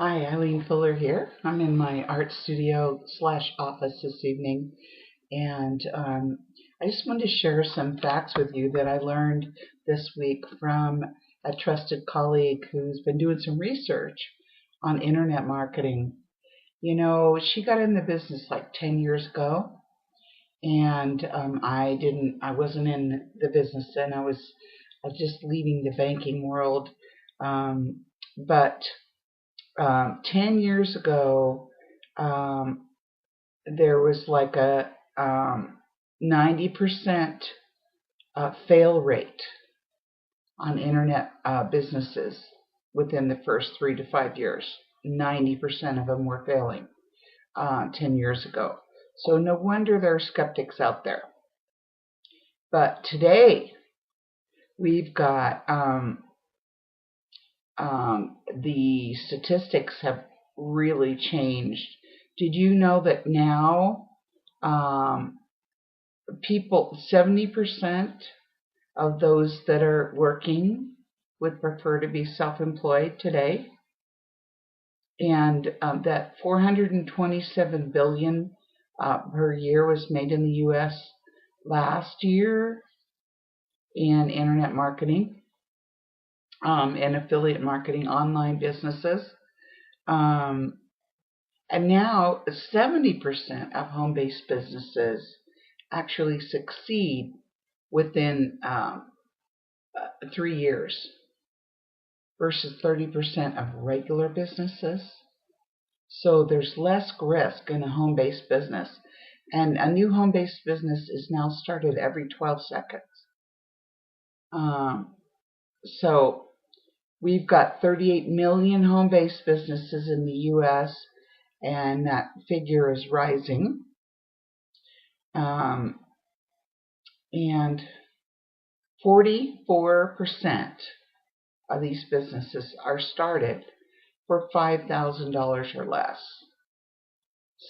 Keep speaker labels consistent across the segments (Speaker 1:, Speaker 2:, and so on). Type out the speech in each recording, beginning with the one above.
Speaker 1: Hi, Eileen Fuller here. I'm in my art studio slash office this evening, and I just wanted to share some facts with you that I learned this week from a trusted colleague who's been doing some research on internet marketing. You know, she got in the business like 10 years ago, and I wasn't in the business then. I was just leaving the banking world, but 10 years ago, um, there was like a 90% fail rate on internet businesses within the first 3 to 5 years. 90% of them were failing 10 years ago. So no wonder there are skeptics out there. But today, we've got the statistics have really changed. Did you know that now 70% of those that are working would prefer to be self-employed today? And that $427 billion per year was made in the U.S. last year in internet marketing. And affiliate marketing, online businesses. And now 70% of home-based businesses actually succeed within 3 years versus 30% of regular businesses. So there's less risk in a home-based business. And a new home-based business is now started every 12 seconds. So we've got 38 million home-based businesses in the U.S., and that figure is rising. And 44% of these businesses are started for $5,000 or less.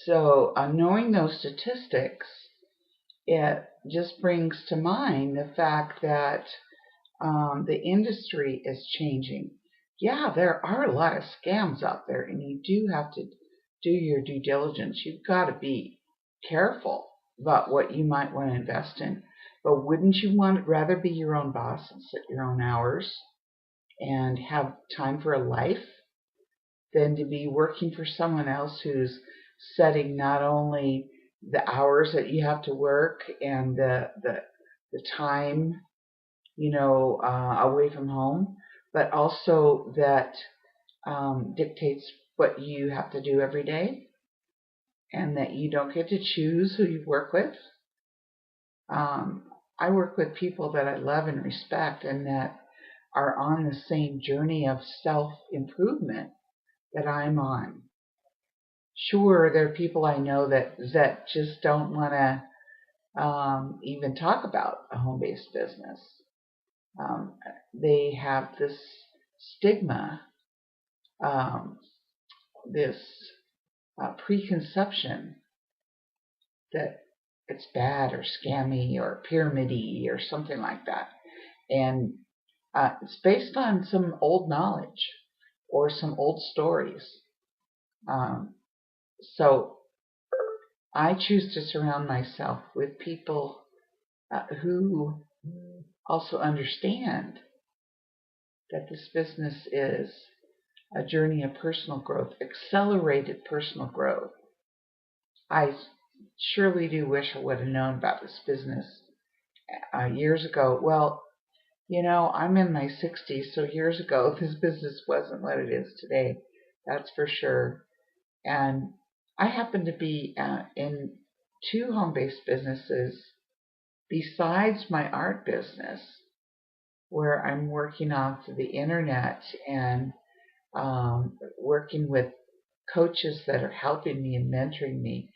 Speaker 1: So knowing those statistics, it just brings to mind the fact that the industry is changing. Yeah, there are a lot of scams out there, and you do have to do your due diligence. You've got to be careful about what you might want to invest in. But wouldn't you rather be your own boss and set your own hours and have time for a life than to be working for someone else who's setting not only the hours that you have to work and the time away from home, but also that dictates what you have to do every day, and that you don't get to choose who you work with. I work with people that I love and respect and that are on the same journey of self-improvement that I'm on. Sure, there are people I know that just don't want to even talk about a home-based business. They have this stigma, this preconception that it's bad or scammy or pyramid-y or something like that. And it's based on some old knowledge or some old stories. So I choose to surround myself with people who also understand that this business is a journey of personal growth, accelerated personal growth. I surely do wish I would have known about this business years ago. Well, I'm in my 60s, so years ago this business wasn't what it is today. That's for sure. And I happen to be in 2 home-based businesses besides my art business, where I'm working off the internet and working with coaches that are helping me and mentoring me.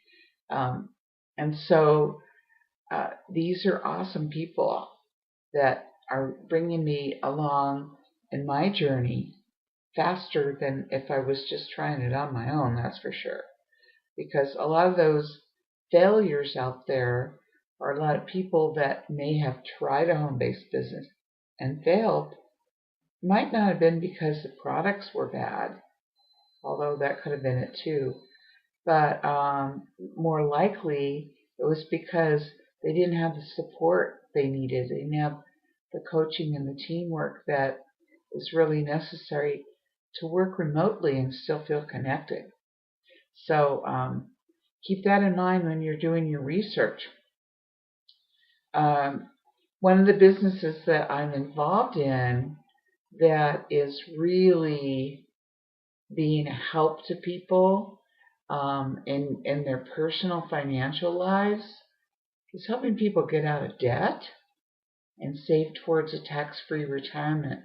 Speaker 1: And so these are awesome people that are bringing me along in my journey faster than if I was just trying it on my own, that's for sure. Because a lot of those failures out there are a lot of people that may have tried a home-based business and failed. Might not have been because the products were bad although that could have been it too. But more likely, it was because they didn't have the support they needed. They didn't have the coaching and the teamwork that is really necessary to work remotely and still feel connected. So keep that in mind when you're doing your research. One of the businesses that I'm involved in that is really being a help to people in their personal financial lives is helping people get out of debt and save towards a tax-free retirement.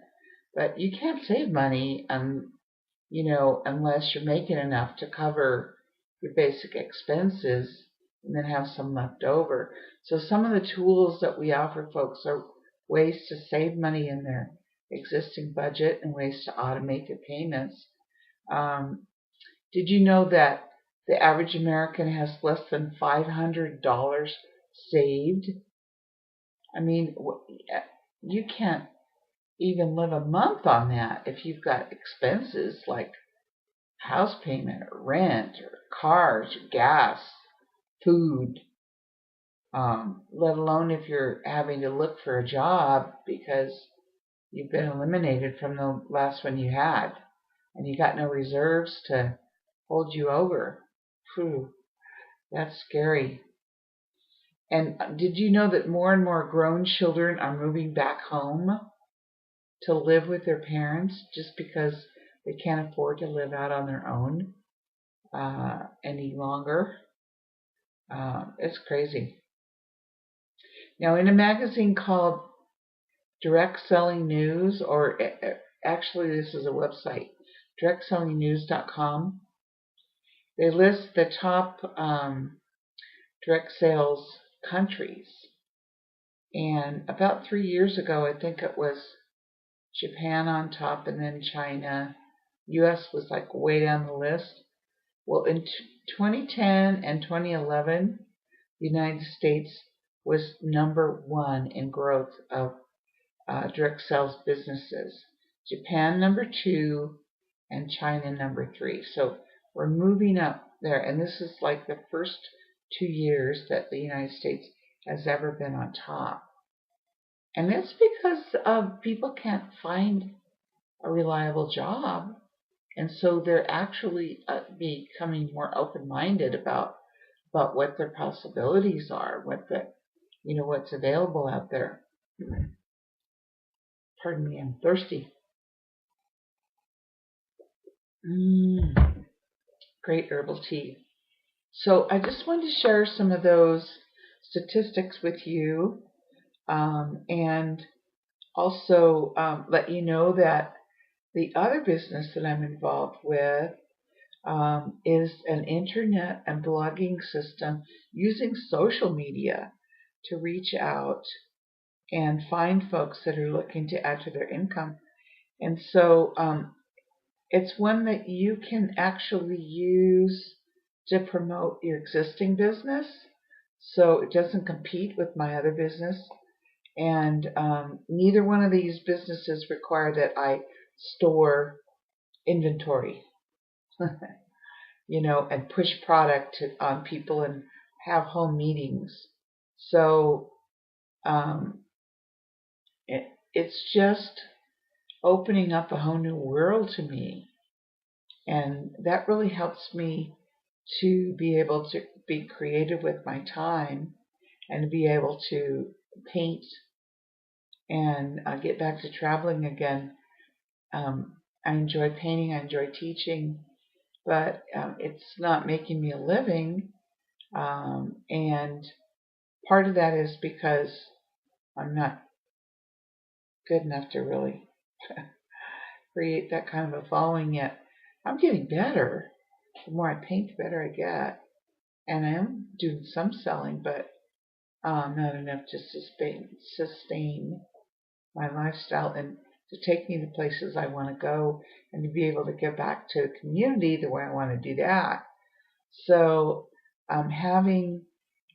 Speaker 1: But you can't save money, unless you're making enough to cover your basic expenses and then have some left over. So some of the tools that we offer folks are ways to save money in their existing budget and ways to automate their payments. Did you know that the average American has less than $500 saved? I mean, you can't even live a month on that if you've got expenses like house payment or rent or cars or gas, food, let alone if you're having to look for a job because you've been eliminated from the last one you had and you got no reserves to hold you over. Phew, that's scary. And did you know that more and more grown children are moving back home to live with their parents just because they can't afford to live out on their own any longer? It's crazy. Now, in a magazine called Direct Selling News, or actually this is a website, directsellingnews.com, they list the top direct sales countries. And about 3 years ago, I think it was Japan on top and then China. US was like way down the list. Well, in 2010 and 2011, the United States was number one in growth of direct sales businesses. Japan number two, and China number three. So we're moving up there, and this is like the first 2 years that the United States has ever been on top. And it's because people can't find a reliable job, and so they're actually becoming more open-minded about what their possibilities are, what's available out there. Pardon me, I'm thirsty. Great herbal tea. So I just wanted to share some of those statistics with you, and also let you know that the other business that I'm involved with is an internet and blogging system using social media to reach out and find folks that are looking to add to their income. And so it's one that you can actually use to promote your existing business, so it doesn't compete with my other business. And neither one of these businesses require that I store inventory, and push product on people and have home meetings. So it's just opening up a whole new world to me. And that really helps me to be able to be creative with my time and to be able to paint and get back to traveling again. I enjoy painting, I enjoy teaching, but it's not making me a living. And part of that is because I'm not good enough to really create that kind of a following yet. I'm getting better. The more I paint, the better I get. And I am doing some selling, but not enough to sustain my lifestyle and to take me to places I want to go and to be able to get back to the community the way I want to do that. So having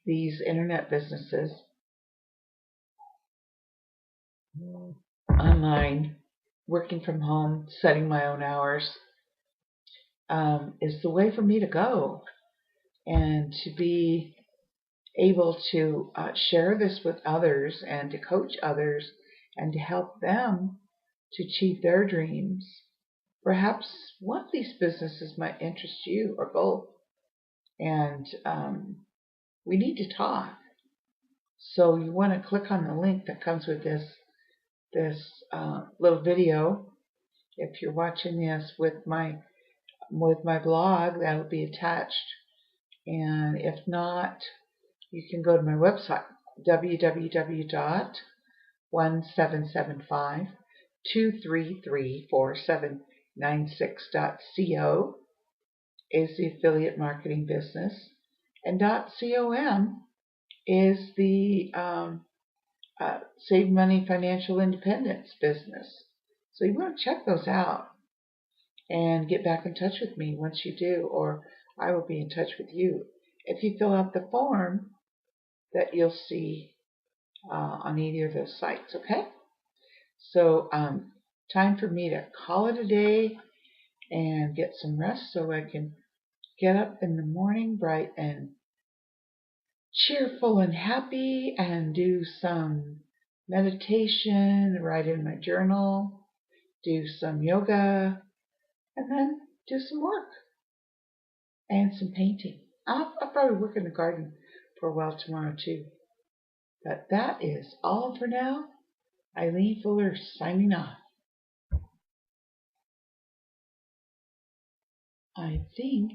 Speaker 1: these internet businesses online, working from home, setting my own hours, is the way for me to go, and to be able to share this with others and to coach others and to help them to achieve their dreams. Perhaps one of these businesses might interest you, or both, and we need to talk. So you want to click on the link that comes with this little video. If you're watching this with my blog, that will be attached. And if not, you can go to my website, www.17752334796.co is the affiliate marketing business, and .com is the Save Money Financial Independence business. So you want to check those out and get back in touch with me once you do, or I will be in touch with you if you fill out the form that you'll see on either of those sites. Okay? So time for me to call it a day and get some rest so I can get up in the morning bright and cheerful and happy and do some meditation, write in my journal, do some yoga, and then do some work and some painting. I'll probably work in the garden for a while tomorrow too. But that is all for now. Eileen Fuller signing off. I think